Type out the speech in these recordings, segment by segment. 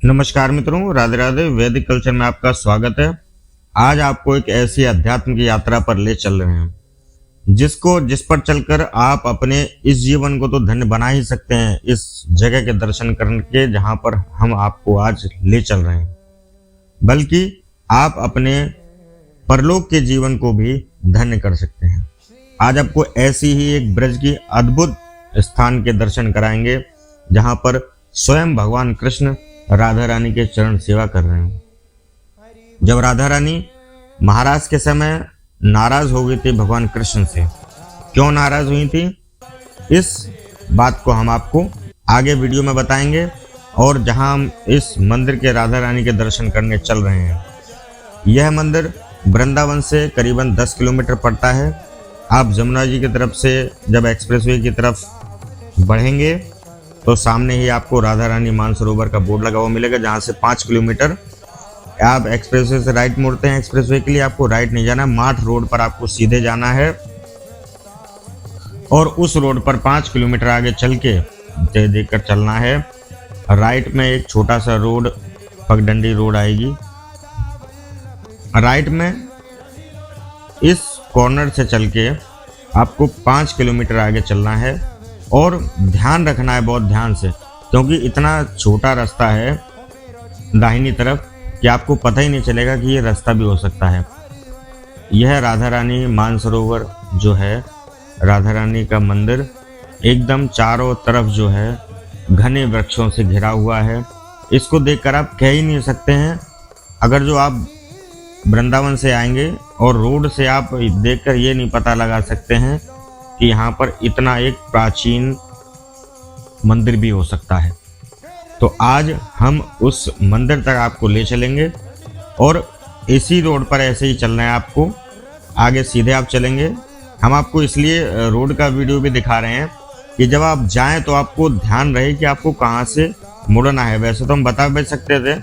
नमस्कार मित्रों, राधे राधे। वैदिक कल्चर में आपका स्वागत है। आज आपको एक ऐसी अध्यात्म की यात्रा पर ले चल रहे हैं जिस पर चलकर आप अपने इस जीवन को तो धन्य बना ही सकते हैं, इस जगह के दर्शन करके जहां पर हम आपको आज ले चल रहे हैं, बल्कि आप अपने परलोक के जीवन को भी धन्य कर सकते हैं। आज आपको ऐसी ही एक ब्रज की अद्भुत स्थान के दर्शन कराएंगे जहां पर स्वयं भगवान कृष्ण राधा रानी के चरण सेवा कर रहे हैं। जब राधा रानी महाराज के समय नाराज हो गई थी भगवान कृष्ण से, क्यों नाराज हुई थी, इस बात को हम आपको आगे वीडियो में बताएंगे। और जहां हम इस मंदिर के राधा रानी के दर्शन करने चल रहे हैं, यह मंदिर वृंदावन से करीबन 10 किलोमीटर पड़ता है। आप जमुना जी की तरफ से जब एक्सप्रेसवे की तरफ बढ़ेंगे तो सामने ही आपको राधा रानी मानसरोवर का बोर्ड लगा हुआ मिलेगा, जहां से 5 किलोमीटर आप एक्सप्रेसवे से राइट मुड़ते हैं। एक्सप्रेसवे के लिए आपको राइट नहीं जाना, माठ रोड पर आपको सीधे जाना है और उस रोड पर 5 किलोमीटर आगे चल के देखकर चलना है। राइट में एक छोटा सा रोड, पगडंडी रोड आएगी। राइट में इस कॉर्नर से चल के आपको 5 किलोमीटर आगे चलना है और ध्यान रखना है बहुत ध्यान से, क्योंकि इतना छोटा रास्ता है दाहिनी तरफ कि आपको पता ही नहीं चलेगा कि ये रास्ता भी हो सकता है। यह राधा रानी मानसरोवर जो है, राधा रानी का मंदिर एकदम चारों तरफ जो है घने वृक्षों से घिरा हुआ है। इसको देखकर आप कह ही नहीं सकते हैं, अगर जो आप वृंदावन से आएंगे और रोड से आप देखकर ये नहीं पता लगा सकते हैं कि यहाँ पर इतना एक प्राचीन मंदिर भी हो सकता है। तो आज हम उस मंदिर तक आपको ले चलेंगे और इसी रोड पर ऐसे ही चलना है आपको, आगे सीधे आप चलेंगे। हम आपको इसलिए रोड का वीडियो भी दिखा रहे हैं कि जब आप जाएं तो आपको ध्यान रहे कि आपको कहाँ से मुड़ना है। वैसे तो हम बता भी सकते थे,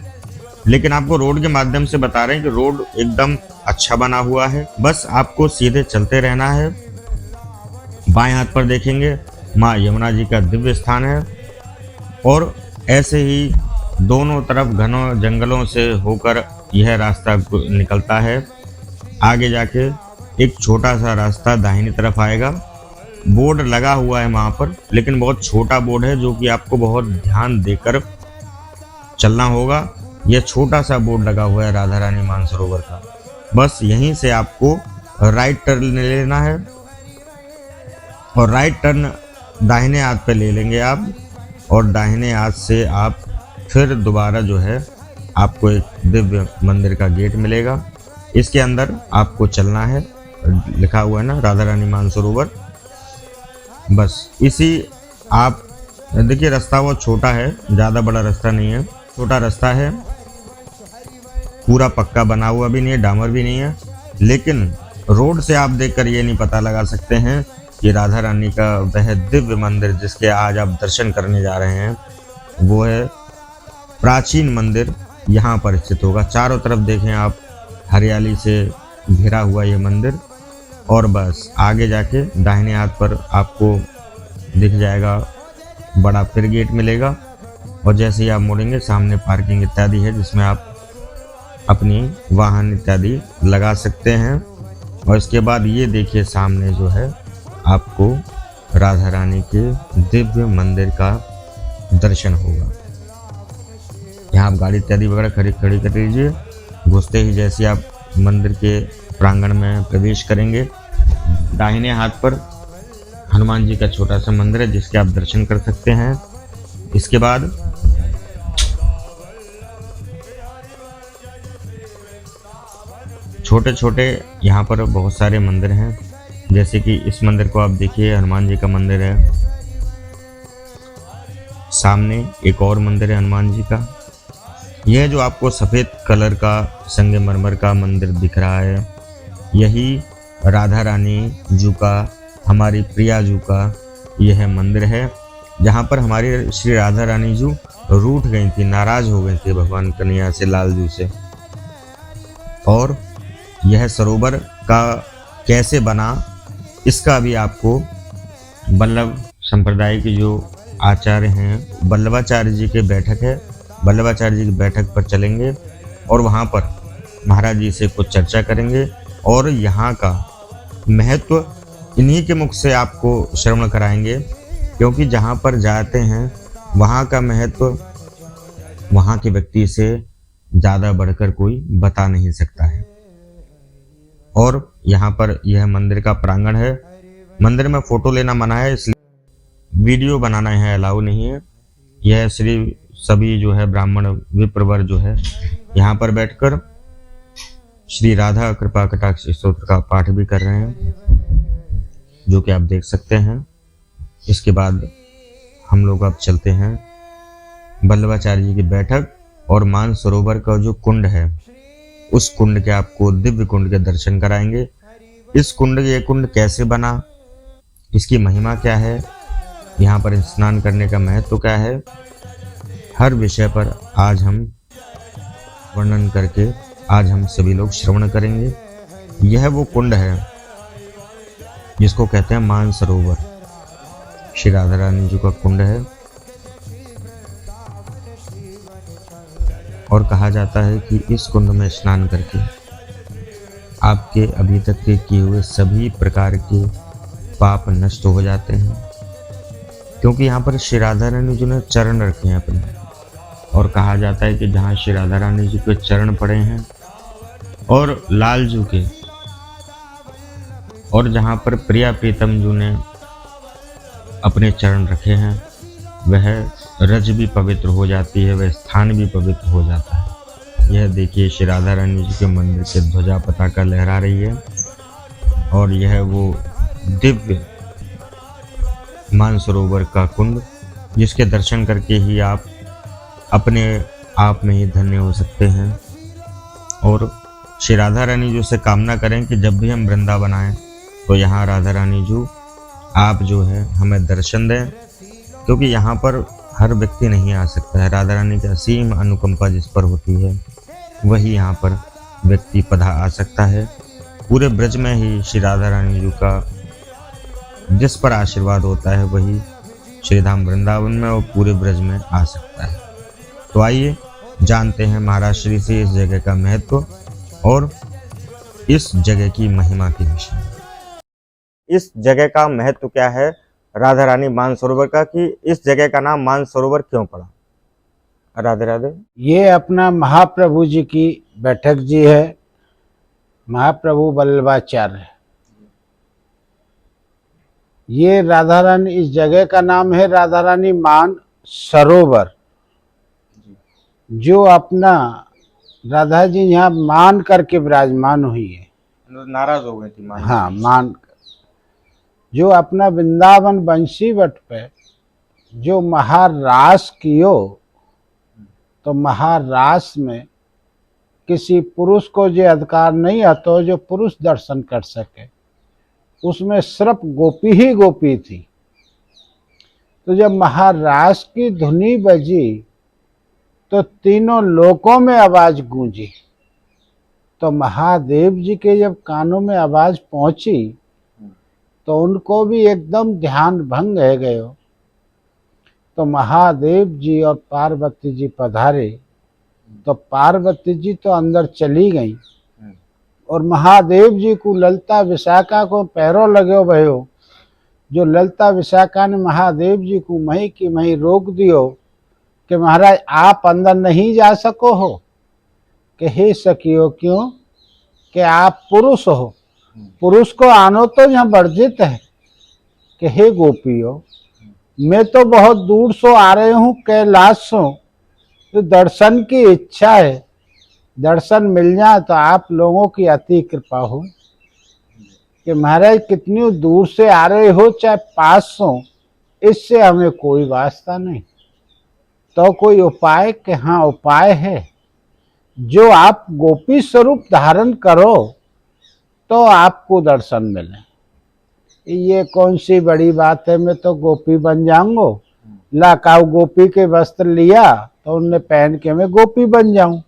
लेकिन आपको रोड के माध्यम से बता रहे हैं कि रोड एकदम अच्छा बना हुआ है, बस आपको सीधे चलते रहना है। बाएं हाथ पर देखेंगे माँ यमुना जी का दिव्य स्थान है और ऐसे ही दोनों तरफ घनों जंगलों से होकर यह रास्ता निकलता है। आगे जाके एक छोटा सा रास्ता दाहिनी तरफ आएगा। बोर्ड लगा हुआ है वहाँ पर, लेकिन बहुत छोटा बोर्ड है जो कि आपको बहुत ध्यान देकर चलना होगा। यह छोटा सा बोर्ड लगा हुआ है राधा रानी मानसरोवर का, बस यहीं से आपको राइट टर्न लेना है और राइट टर्न दाहिने हाथ पे ले लेंगे आप, और दाहिने हाथ से आप फिर दोबारा जो है आपको एक दिव्य मंदिर का गेट मिलेगा। इसके अंदर आपको चलना है, लिखा हुआ है ना राधा रानी मानसरोवर। बस इसी आप देखिए, रास्ता वो छोटा है, ज़्यादा बड़ा रास्ता नहीं है, छोटा रास्ता है, पूरा पक्का बना हुआ भी नहीं है, डामर भी नहीं है। लेकिन रोड से आप देखकर ये नहीं पता लगा सकते हैं कि राधा रानी का वह दिव्य मंदिर जिसके आज आप दर्शन करने जा रहे हैं, वो है प्राचीन मंदिर, यहाँ पर स्थित होगा। चारों तरफ देखें आप, हरियाली से घिरा हुआ ये मंदिर। और बस आगे जाके दाहिने हाथ पर आपको दिख जाएगा बड़ा फिर गेट मिलेगा, और जैसे ही आप मुड़ेंगे सामने पार्किंग इत्यादि है जिसमें आप अपनी वाहन इत्यादि लगा सकते हैं। और इसके बाद ये देखिए सामने जो है आपको राधा रानी के दिव्य मंदिर का दर्शन होगा। यहाँ आप गाड़ी इत्यादि वगैरह खड़ी कर लीजिए। घुसते ही जैसे आप मंदिर के प्रांगण में प्रवेश करेंगे, दाहिने हाथ पर हनुमान जी का छोटा सा मंदिर है जिसके आप दर्शन कर सकते हैं। इसके बाद छोटे छोटे यहाँ पर बहुत सारे मंदिर हैं, जैसे कि इस मंदिर को आप देखिए, हनुमान जी का मंदिर है। सामने एक और मंदिर है हनुमान जी का। यह जो आपको सफ़ेद कलर का संगमरमर का मंदिर दिख रहा है, यही राधा रानी जी का, हमारी प्रिया जी का यह मंदिर है, जहाँ पर हमारी श्री राधा रानी जी रूठ गई थी, नाराज हो गई थी भगवान कन्हैया से, लाल जी से। और यह सरोवर का कैसे बना, इसका भी आपको वल्लभ संप्रदाय के जो आचार्य हैं, वल्लभाचार्य जी के बैठक है, वल्लभाचार्य जी की बैठक पर चलेंगे और वहाँ पर महाराज जी से कुछ चर्चा करेंगे और यहाँ का महत्व इन्हीं के मुख से आपको श्रवण कराएंगे, क्योंकि जहाँ पर जाते हैं वहाँ का महत्व वहाँ के व्यक्ति से ज़्यादा बढ़कर कोई बता नहीं सकता है। और यहाँ पर यह मंदिर का प्रांगण है। मंदिर में फोटो लेना मना है, इसलिए वीडियो बनाना है अलाउ नहीं है। यह श्री सभी जो है ब्राह्मण विप्रवर जो है यहाँ पर बैठकर श्री राधा कृपा कटाक्ष स्तोत्र का पाठ भी कर रहे हैं, जो कि आप देख सकते हैं। इसके बाद हम लोग अब चलते हैं वल्लभाचार्य जी की बैठक और मानसरोवर का जो कुंड है, उस कुंड के आपको दिव्य कुंड के दर्शन कराएंगे। इस कुंड, ये कुंड कैसे बना, इसकी महिमा क्या है, यहाँ पर स्नान करने का महत्व क्या है, हर विषय पर आज हम वर्णन करके आज हम सभी लोग श्रवण करेंगे। यह वो कुंड है जिसको कहते हैं मानसरोवर, श्री राधा रानी जी का कुंड है। और कहा जाता है कि इस कुंड में स्नान करके आपके अभी तक के किए हुए सभी प्रकार के पाप नष्ट हो जाते हैं, क्योंकि यहाँ पर श्री राधा रानी जी ने चरण रखे हैं अपने। और कहा जाता है कि जहाँ श्री राधा रानी जी के चरण पड़े हैं और लाल जू के, और जहाँ पर प्रिया प्रीतम जी ने अपने चरण रखे हैं, वह रज भी पवित्र हो जाती है, वह स्थान भी पवित्र हो जाता है। यह देखिए श्री राधा रानी जी के मंदिर के ध्वजा पताका लहरा रही है और यह वो दिव्य मानसरोवर का कुंड, जिसके दर्शन करके ही आप अपने आप में ही धन्य हो सकते हैं। और श्री राधा रानी जी से कामना करें कि जब भी हम वृंदावन आएं तो यहाँ राधा रानी जी आप जो है हमें दर्शन दें, क्योंकि यहाँ पर हर व्यक्ति नहीं आ सकता है। राधा रानी की असीम अनुकंपा जिस पर होती है वही यहाँ पर व्यक्ति पधा आ सकता है। पूरे ब्रज में ही श्री राधा रानी जी का जिस पर आशीर्वाद होता है वही श्रीधाम वृंदावन में और पूरे ब्रज में आ सकता है। तो आइए जानते हैं महाराज श्री से इस जगह का महत्व और इस जगह की महिमा के विषय। इस जगह का महत्व क्या है राधा रानी मानसरोवर का, कि इस जगह का नाम मानसरोवर क्यों पड़ा? राधे राधे। ये अपना महाप्रभु जी की बैठक जी है, महाप्रभु वल्लभाचार्य। ये राधा रानी, इस जगह का नाम है राधा रानी मान सरोवर, जो अपना राधा जी यहाँ मान करके विराजमान हुई है। नाराज हो गई थी मान। हाँ, मान जो अपना वृंदावन बंशीवट पे जो महारास कियो, तो महारास में किसी पुरुष को जो अधिकार नहीं आता जो पुरुष दर्शन कर सके, उसमें सिर्फ गोपी ही गोपी थी। तो जब महारास की धुनी बजी तो तीनों लोकों में आवाज गूंजी। तो महादेव जी के जब कानों में आवाज पहुंची तो उनको भी एकदम ध्यान भंग हो गयो। तो महादेव जी और पार्वती जी पधारे, तो पार्वती जी तो अंदर चली गई और महादेव जी को ललिता विशाखा को पैरों लगे भयो। जो ललिता विशाखा ने महादेव जी को मही की मही रोक दियो कि महाराज आप अंदर नहीं जा सको हो, कि हे सखियो क्यों, कि आप पुरुष हो, पुरुष को आनो तो यहाँ वर्जित है। कि हे गोपियों, मैं तो बहुत दूर से आ रहे हूँ कैलाश से, तो दर्शन की इच्छा है, दर्शन मिल जाए तो आप लोगों की अति कृपा हो। कि महाराज कितनी दूर से आ रहे हो चाहे पास हो, इससे हमें कोई वास्ता नहीं। तो कोई उपाय? कि हाँ उपाय है, जो आप गोपी स्वरूप धारण करो तो आपको दर्शन मिले। ये कौन सी बड़ी बात है, मैं तो गोपी बन जाऊंगा। ला काऊ गोपी के वस्त्र लिया तो उनने पहन के मैं गोपी बन जाऊं।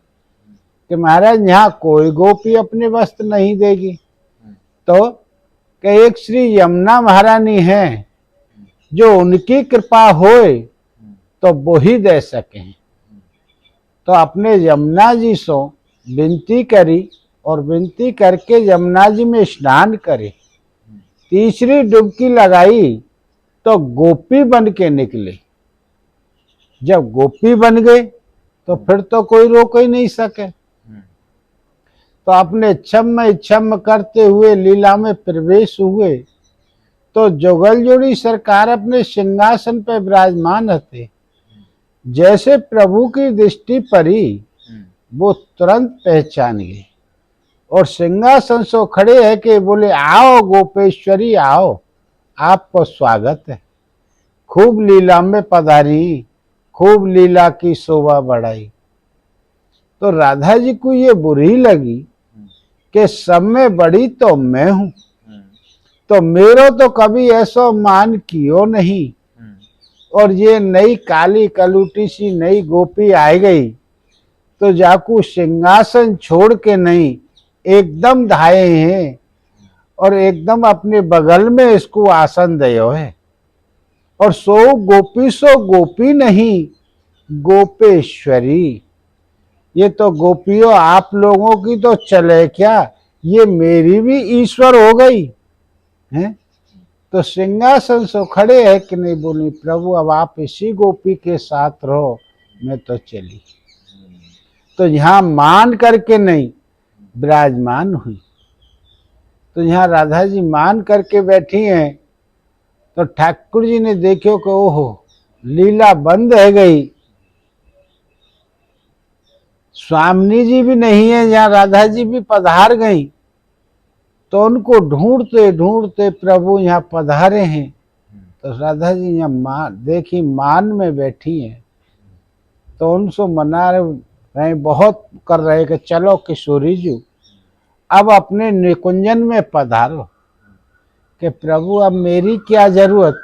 कि महाराज यहाँ कोई गोपी अपने वस्त्र नहीं देगी। तो कि एक श्री यमुना महारानी है, जो उनकी कृपा होए तो वो ही दे सके। तो अपने यमुना जी से विनती करी और विनती करके यमुना जी में स्नान करे। तीसरी डुबकी लगाई तो गोपी बन के निकले। जब गोपी बन गए तो फिर तो कोई रोक ही नहीं सके। तो अपने छम करते हुए लीला में प्रवेश हुए। तो जोगल जोड़ी सरकार अपने सिंहासन पर विराजमान थे। जैसे प्रभु की दृष्टि पड़ी वो तुरंत पहचान गए और सिंहासन से खड़े है कि बोले, आओ गोपेश्वरी आओ, आपको स्वागत है। खूब लीला में पधारी, खूब लीला की शोभा बढ़ाई। तो राधा जी को ये बुरी लगी कि सब में बड़ी तो मैं हूं, तो मेरो तो कभी ऐसा मान कियो नहीं। और ये नई काली कलूटी सी नई गोपी आ गई तो जाकू सिंहासन छोड़ के नहीं एकदम धाये हैं और एकदम अपने बगल में इसको आसन दयो है। और सो गोपी नहीं गोपेश्वरी। ये तो गोपियों आप लोगों की तो चले क्या, ये मेरी भी ईश्वर हो गई है। तो सिंहासन से खड़े है कि नहीं, बोली प्रभु अब आप इसी गोपी के साथ रहो, मैं तो चली। तो यहाँ मान करके नहीं विराजमान हुई। तो यहाँ राधा जी मान करके बैठी हैं। तो ठाकुर जी ने देखो कि ओहो लीला बंद है गई, स्वामी जी भी नहीं है, जहाँ राधा जी भी पधार गई। तो उनको ढूंढते ढूंढते प्रभु यहाँ पधारे हैं। तो राधा जी यहाँ देखी मान में बैठी हैं। तो उनसे मना रहे, बहुत कर रहे कि चलो किशोरी जी अब अपने निकुंजन में पधारो। कि प्रभु अब मेरी क्या जरूरत,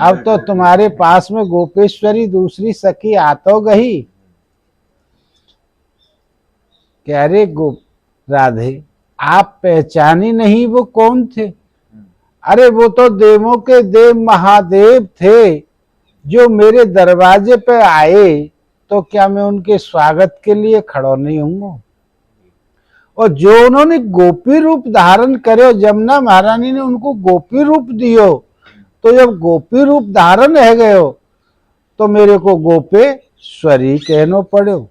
अब तो तुम्हारे पास में गोपेश्वरी दूसरी सखी आ तो गई। कि अरे राधे आप पहचानी नहीं वो कौन थे। अरे वो तो देवों के देव महादेव थे जो मेरे दरवाजे पे आए, तो क्या मैं उनके स्वागत के लिए खड़ा नहीं हूँ। और जो उन्होंने गोपी रूप धारण करे, जमुना महारानी ने उनको गोपी रूप दियो, तो जब गोपी रूप धारण है गयो तो मेरे को गोपेश्वरी कहनो पड़ो।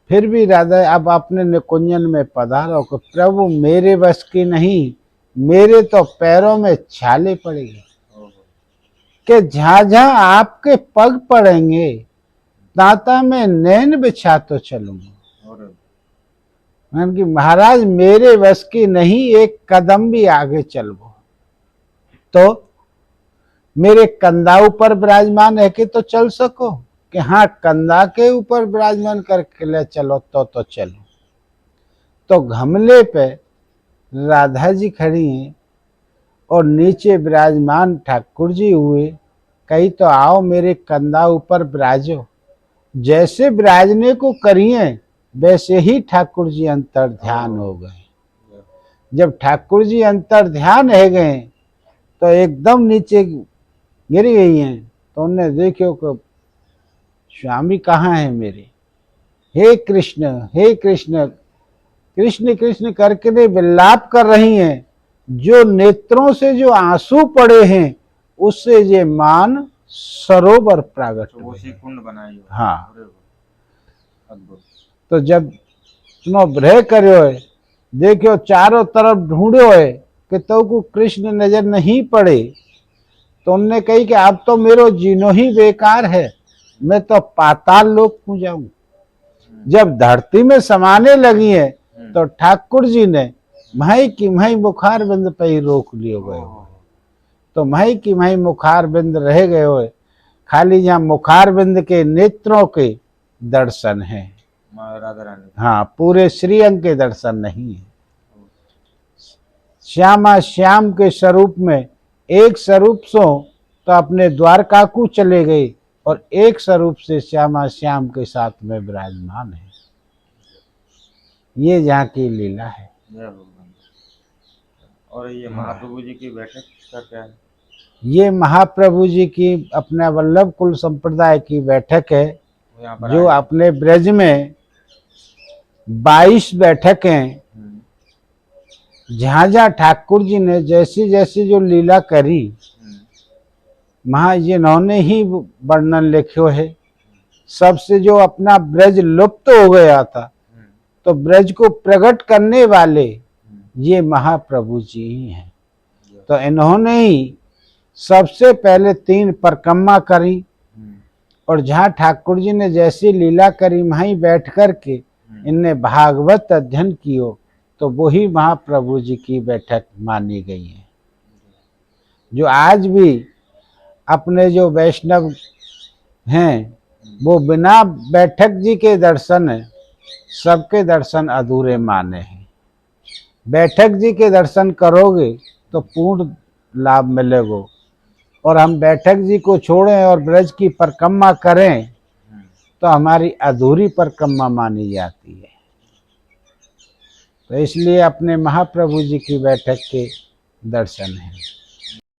फिर भी राधा अब अपने निकुंजन में पधारो कि प्रभु मेरे बस की नहीं, मेरे तो पैरों में छाले पड़ेंगे कि जहां जहां आपके पग पड़ेंगे ताता में नैन बिछा तो चलूंगा। कि महाराज मेरे बस की नहीं, एक कदम भी आगे चलो तो मेरे कंधा ऊपर विराजमान है कि तो चल सको, कि हाँ कंधा के ऊपर विराजमान करके ले चलो तो चलो। तो गमले पे राधा जी खड़ी हैं और नीचे विराजमान ठाकुर जी हुए। कहीं तो आओ मेरे कंधा ऊपर विराजो। जैसे विराजने को करिए वैसे ही ठाकुर जी अंतर ध्यान हो गए। जब ठाकुर जी अंतर ध्यान है गए तो एकदम नीचे गिर गई हैं। तो उन्हें देखो कि स्वामी कहाँ है मेरे, हे कृष्ण कृष्ण कृष्ण करके ने विलाप कर रही हैं। जो नेत्रों से जो आंसू पड़े हैं उससे ये मान सरोवर प्रागट हुए। कुंड बनाई। हाँ, तो जब सुनो भ्रय करो है, देखो चारों तरफ ढूंढो है कि तो को कृष्ण नजर नहीं पड़े। तो उनने कही कि अब तो मेरो जीनो ही बेकार है, मैं तो पाताल लोक को जाऊं। जब धरती में समाने लगी है तो ठाकुर जी ने माई की माई मुखार बिंद पे ही रोक लियो गए। तो माई की माई मुखार बिंद रह गए हो, खाली जहाँ मुखार बिंद के नेत्रों के दर्शन है, राधा रानी। हाँ, पूरे श्रीअंग के दर्शन नहीं है। श्यामा श्याम के स्वरूप में एक स्वरूप सो तो अपने द्वारका को चले गए और एक स्वरूप से श्यामा श्याम के साथ में विराजमान है। ये जहाँ की लीला है। और ये महाप्रभु जी की बैठक का क्या है? ये महाप्रभु जी की अपना वल्लभ कुल संप्रदाय की बैठक है। यहाँ पर जो आए। अपने ब्रज में 22 बैठकें, जहाँ जहाँ ठाकुर जी ने जैसी जैसी जो लीला करी, वहाँ जिन्होंने ही वर्णन लिखो है। सबसे जो अपना ब्रज लुप्त हो गया था, तो ब्रज को प्रकट करने वाले ये महाप्रभु जी ही हैं। तो इन्होंने ही सबसे पहले 3 परिक्रमा करी, और जहाँ ठाकुर जी ने जैसी लीला करी वहीं बैठ कर के इनने भागवत अध्ययन कियो, तो वही महाप्रभु जी की बैठक मानी गई है। जो आज भी अपने जो वैष्णव हैं, वो बिना बैठक जी के दर्शन सबके दर्शन अधूरे माने हैं। बैठक जी के दर्शन करोगे तो पूर्ण लाभ मिलेगा, और हम बैठक जी को छोड़ें और ब्रज की परिक्रमा करें तो हमारी अधूरी परिक्रमा मानी जाती है। तो इसलिए अपने महाप्रभु जी की बैठक के दर्शन हैं।